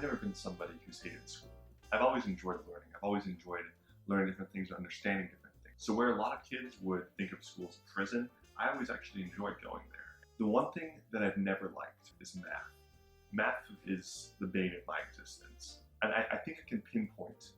I've never been somebody who's hated school. I've always enjoyed learning. I've always enjoyed learning different things and understanding different things. So where a lot of kids would think of school as a prison, I always actually enjoyed going there. The one thing that I've never liked is math. Math is the bane of my existence. And I think I can pinpoint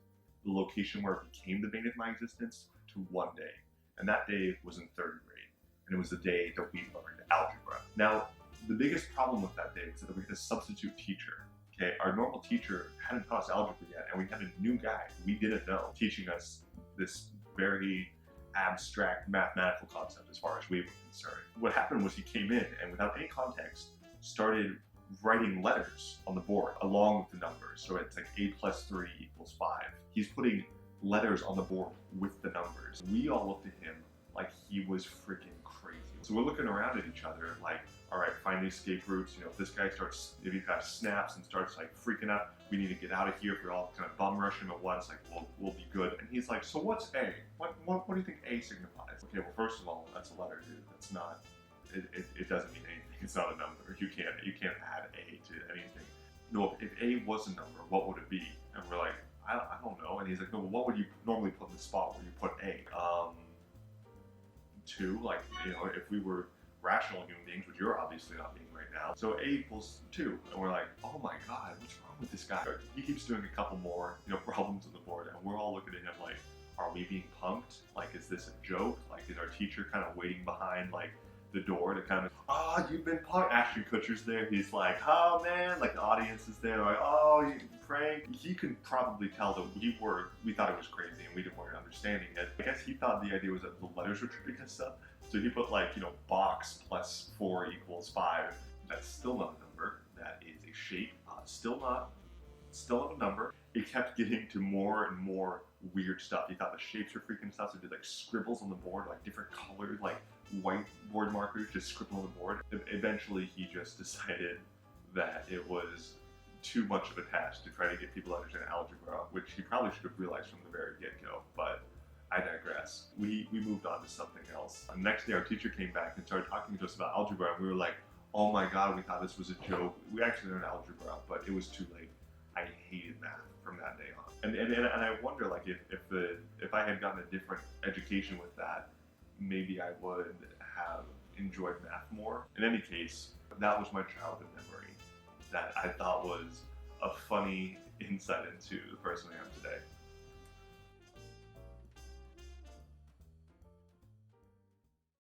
the location where it became the bane of my existence to one day. And that day was in third grade. And it was the day that we learned algebra. Now, the biggest problem with that day was that we had a substitute teacher. Okay, our normal teacher hadn't taught us algebra yet, and we had a new guy we didn't know teaching us this very abstract mathematical concept as far as we were concerned. What happened was he came in and without any context started writing letters on the board along with the numbers. So it's like a plus 3 equals 5. He's putting letters on the board with the numbers. We all looked at him like he was freaking crazy. So we're looking around at each other like, all right, find the escape routes. You know, if this guy starts, if he kind of snaps and starts like freaking out, we need to get out of here. If we're all kind of bum rush him at once, like we'll be good. And he's like, so what's A? What do you think A signifies? Okay, well, first of all, that's a letter, dude. That's not. It doesn't mean anything. It's not a number. You can't add A to anything. No, if A was a number, what would it be? And we're like, I don't know. And he's like, no, well, what would you normally put in the spot where you put A? 2. Like, you know, if we were rational human beings, which you're obviously not being right now. So A equals 2. And we're like, oh my God, what's wrong with this guy? He keeps doing a couple more, you know, problems on the board, and we're all looking at him like, are we being punked? Like, is this a joke? Like, is our teacher kind of waiting behind, like, the door to kind of, you've been punked. Ashton Kutcher's there. He's like, oh man, like the audience is there. Like, oh, you prank. He could probably tell that we thought it was crazy and we weren't understanding it. I guess he thought the idea was that the letters were tripping us up. So he put like, you know, box plus 4 equals 5. That's still not a number. That is a shape. Still not a number. It kept getting to more and more weird stuff. He thought the shapes were freaking stuff. So he did like scribbles on the board, like different colors, like whiteboard markers, just scribble on the board. Eventually he just decided that it was too much of a task to try to get people to understand algebra, which he probably should have realized from the very get-go, but I digress. We moved on to something else. The next day our teacher came back and started talking to us about algebra, and we were like, oh my God, we thought this was a joke. We actually learned algebra, but it was too late. I hated math from that day on. And I wonder, like, if I had gotten a different education with that, maybe I would have enjoyed math more. In any case, that was my childhood memory that I thought was a funny insight into the person I am today.